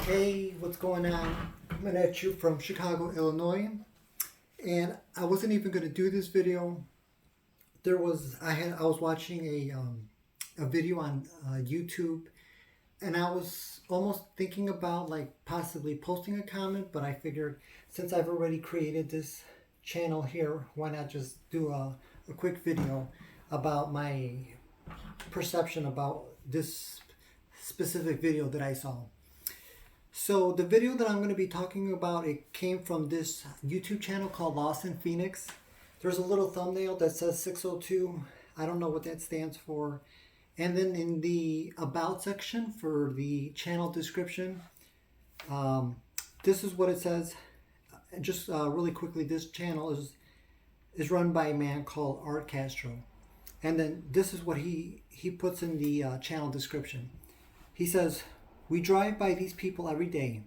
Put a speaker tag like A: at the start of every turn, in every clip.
A: Hey, what's going on? Coming at you from Chicago, Illinois. And I wasn't even going to do this video. I was watching a video on YouTube, and I was almost thinking about like possibly posting a comment, but I figured since I've already created this channel here, why not just do a quick video about my perception about this specific video that I saw. So the video that I'm going to be talking about, it came from this YouTube channel called Lost in Phoenix. There's a little thumbnail that says 602. I don't know what that stands for. And then in the About section for the channel description, this is what it says. Just really quickly, this channel is run by a man called Art Castro. And then this is what he puts in the channel description. He says, "We drive by these people every day.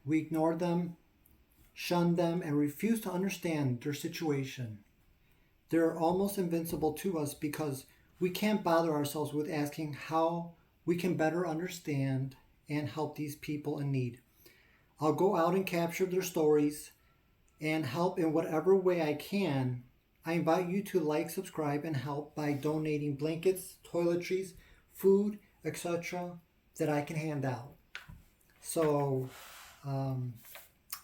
A: We ignore them, shun them, and refuse to understand their situation. They're almost invincible to us because we can't bother ourselves with asking how we can better understand and help these people in need. I'll go out and capture their stories and help in whatever way I can. I invite you to like, subscribe, and help by donating blankets, toiletries, food, etc. that I can hand out." So,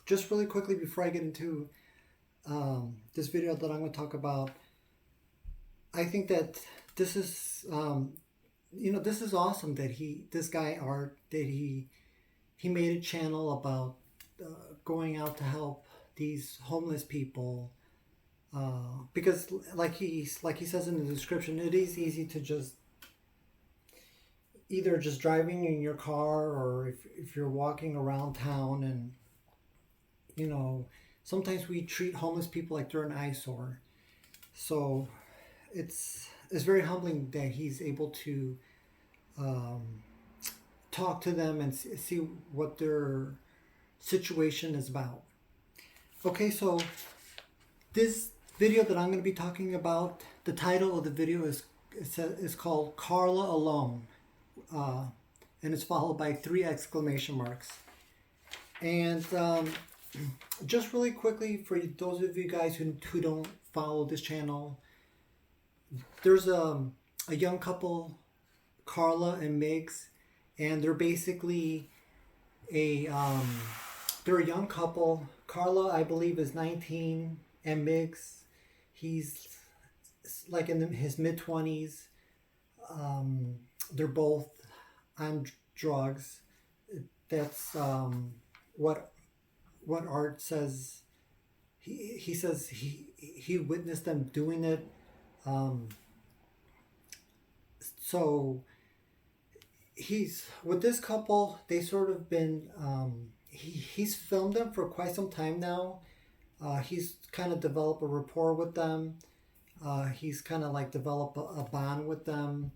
A: just really quickly before I get into this video that I'm going to talk about, I think that this is, this is awesome that this guy Art, that he made a channel about going out to help these homeless people. Because like he says in the description, it is easy to just either just driving in your car, or if you're walking around town, and sometimes we treat homeless people like they're an eyesore. So it's very humbling that he's able to talk to them and see what their situation is about. Okay, so this video that I'm going to be talking about, the title of the video is called Carla Alone. And it's followed by 3 exclamation marks. And just really quickly, for those of you guys who don't follow this channel, there's a young couple, Karla and Migs, and they're basically they're a young couple. Karla, I believe, is 19, and Migs, he's like in his mid-20s. They're both on drugs. That's what Art says. He says he witnessed them doing it. So he's with this couple. They sort of been. He's filmed them for quite some time now. He's kind of developed a rapport with them. He's kind of like developed a bond with them.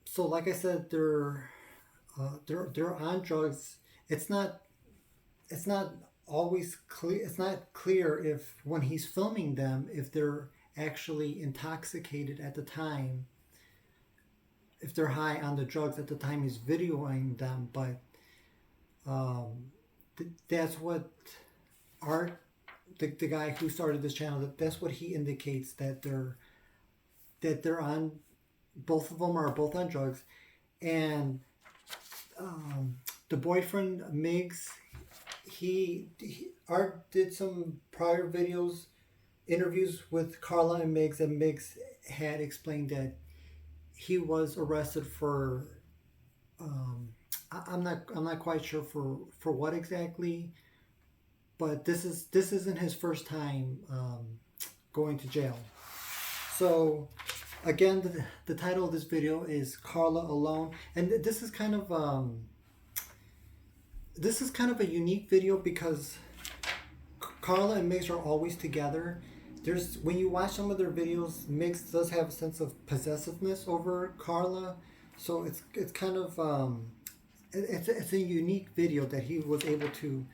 A: So like I said, they're on drugs. It's not always clear. It's not clear if when he's filming them, if they're actually intoxicated at the time, if they're high on the drugs at the time he's videoing them. But that's what Art, the guy who started this channel, that's what he indicates, that they're on. Both of them are both on drugs. And the boyfriend Migs, Art did some prior interviews with Karla and Migs, and Migs had explained that he was arrested for I'm not quite sure for what exactly, but this isn't his first time going to jail. So again, the title of this video is Carla Alone, and this is kind of a unique video because Karla and Migs are always together. When you watch some of their videos, Migs does have a sense of possessiveness over Karla, so it's kind of it's a unique video that he was able to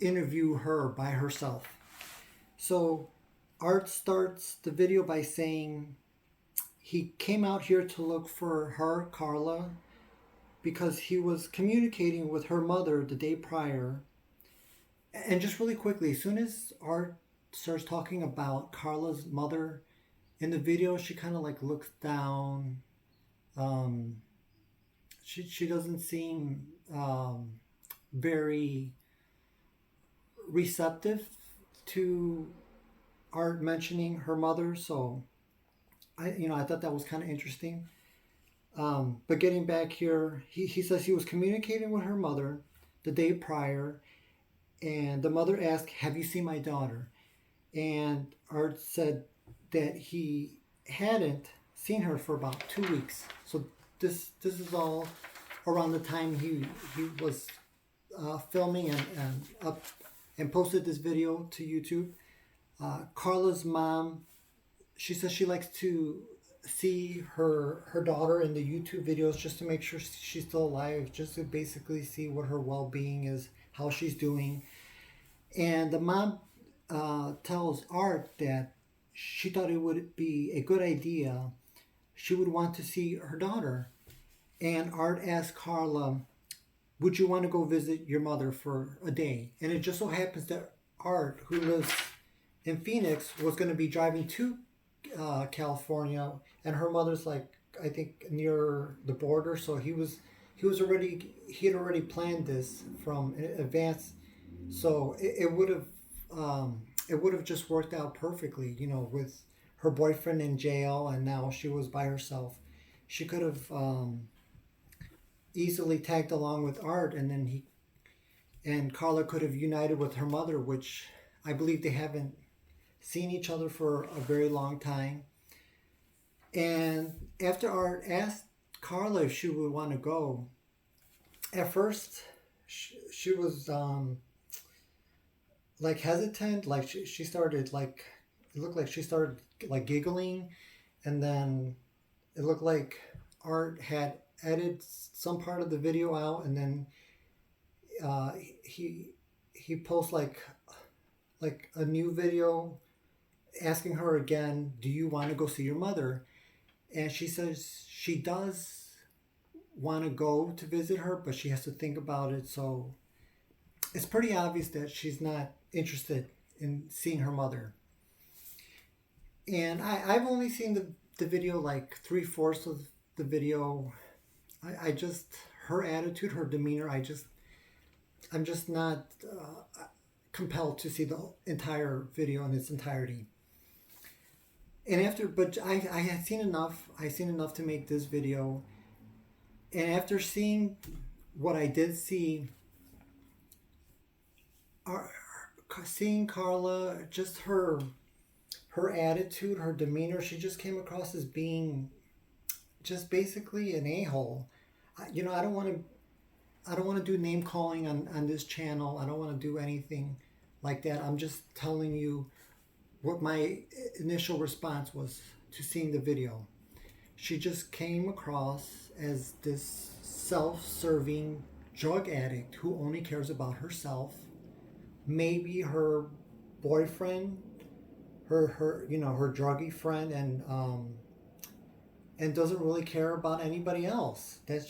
A: interview her by herself. So Art starts the video by saying he came out here to look for her, Karla, because he was communicating with her mother the day prior. And just really quickly, as soon as Art starts talking about Karla's mother in the video, she kind of like looks down. Um, she doesn't seem very receptive to Art mentioning her mother. So I thought that was kind of interesting. But getting back here, he says he was communicating with her mother the day prior, and the mother asked, "Have you seen my daughter?" And Art said that he hadn't seen her for about 2 weeks. So this is all around the time he was filming and up and posted this video to YouTube. Karla's mom, she says she likes to see her daughter in the YouTube videos just to make sure she's still alive, just to basically see what her well-being is, how she's doing. And the mom tells Art that she thought it would be a good idea. She would want to see her daughter. And Art asked Karla, "Would you want to go visit your mother for a day?" And it just so happens that Art, who lives in Phoenix, was going to be driving to California, and her mother's like, I think, near the border. So he had already planned this from in advance. So it would have just worked out perfectly, with her boyfriend in jail, and now she was by herself. She could have easily tagged along with Art, and then Karla could have united with her mother, which I believe they haven't seen each other for a very long time. And after Art asked Karla if she would want to go, at first she was like hesitant, like she started like, it looked like she started like giggling, and then it looked like Art had edited some part of the video out, and then he posts like a new video asking her again, "Do you want to go see your mother?" And she says she does want to go to visit her, but she has to think about it. So it's pretty obvious that she's not interested in seeing her mother. And I've only seen the video like 3/4 of the video. I just, her attitude, her demeanor, I'm just not compelled to see the entire video in its entirety. And but I had seen enough. I seen enough to make this video. And after seeing what I did see, seeing Karla, just her attitude, her demeanor, she just came across as being just basically an a-hole. I don't want to do name calling on this channel. I don't want to do anything like that. I'm just telling you what my initial response was to seeing the video. She just came across as this self-serving drug addict who only cares about herself, maybe her boyfriend, her druggy friend, and doesn't really care about anybody else. That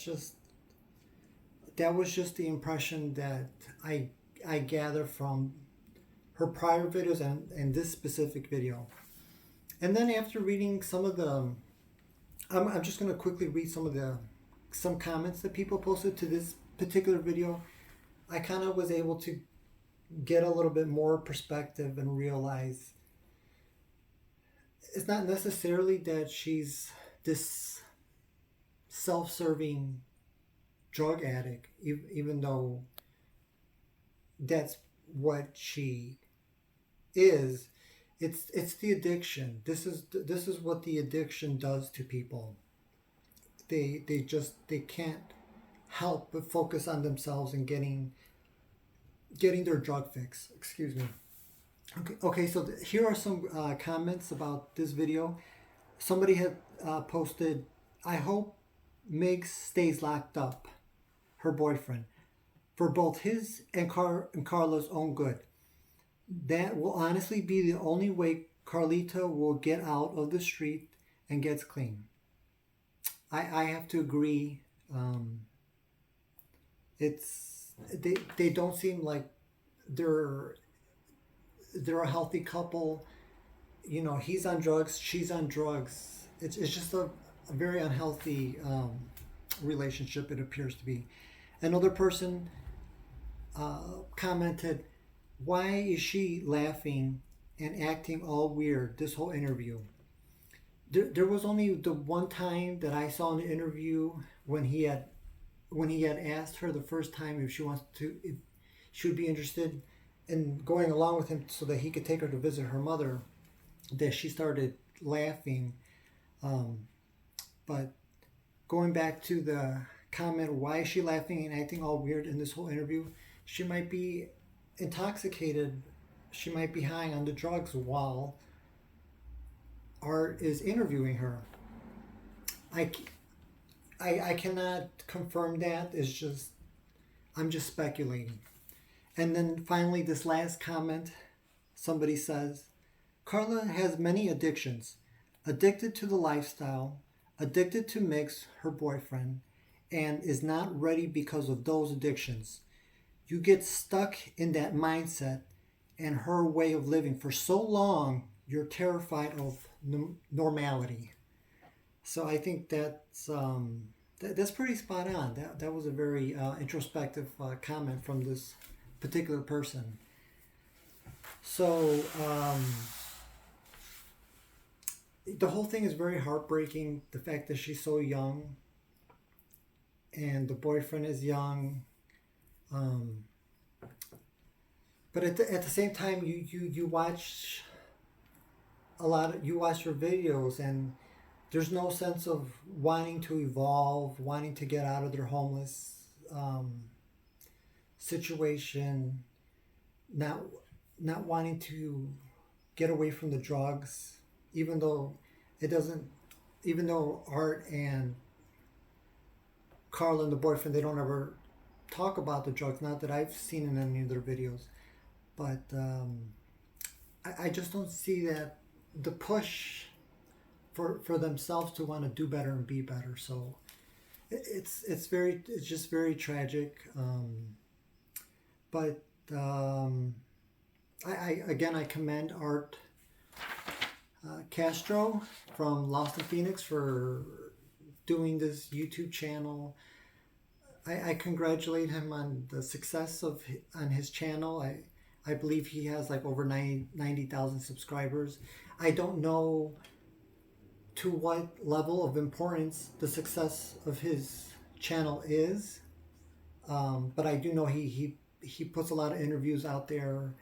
A: was just the impression that I gather from her prior videos and this specific video. And then after reading some of the, I'm just going to quickly read some comments that people posted to this particular video. I kind of was able to get a little bit more perspective and realize it's not necessarily that she's this self-serving drug addict, even though that's what she is. It's the addiction. This is what the addiction does to people. They can't help but focus on themselves and getting their drug fix. Excuse me. Okay. So here are some comments about this video. Somebody had posted, "I hope Migs stays locked up, her boyfriend, for both his and Karla's own good. That will honestly be the only way Carlita will get out of the street and gets clean." I have to agree. They don't seem like they're they're a healthy couple. You know, he's on drugs, she's on drugs. It's just a very unhealthy relationship, it appears to be. Another person commented, "Why is she laughing and acting all weird this whole interview?" There was only the one time that I saw in the interview when he had asked her the first time if she would be interested in going along with him so that he could take her to visit her mother, that she started laughing. Um, but going back to the comment, why is she laughing and acting all weird in this whole interview? She might be intoxicated. She might be high on the drugs while Art is interviewing her. I, I cannot confirm that. It's just, I'm just speculating. And then finally, this last comment, somebody says, Karla has many addictions. Addicted to the lifestyle, addicted to Mix, her boyfriend, and is not ready because of those addictions. You get stuck in that mindset and her way of living for so long, you're terrified of normality. So I think that's pretty spot on. That was a very introspective comment from this particular person. So the whole thing is very heartbreaking. The fact that she's so young and the boyfriend is young. But at the same time, you watch you watch her videos, and there's no sense of wanting to evolve, wanting to get out of their homeless situation, not wanting to get away from the drugs, even though it doesn't, even though Art and Karla and the boyfriend, they don't ever talk about the drugs, not that I've seen in any of their videos. But I just don't see that the push for themselves to want to do better and be better. So it's just very tragic. But I commend Art Castro from Lost in Phoenix for doing this YouTube channel. I congratulate him on the success on his channel. I believe he has like over 90,000 subscribers. I don't know to what level of importance the success of his channel is, but I do know he puts a lot of interviews out there,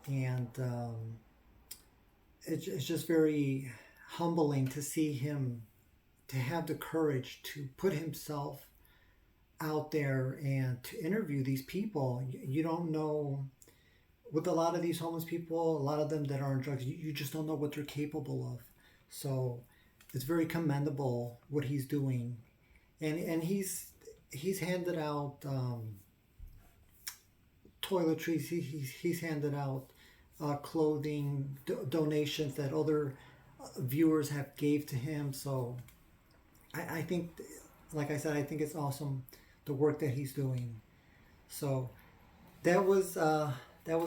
A: and it's just very humbling to see him, to have the courage to put himself out there and to interview these people. You don't know, with a lot of these homeless people, a lot of them that are on drugs, you just don't know what they're capable of. So it's very commendable what he's doing, and he's handed out toiletries. He's handed out clothing donations that other viewers have gave to him. So I think, like I said, I think it's awesome the work that he's doing. So that was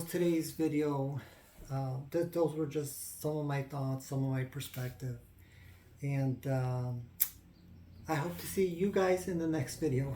A: today's video. Those were just some of my thoughts, some of my perspective, and I hope to see you guys in the next video.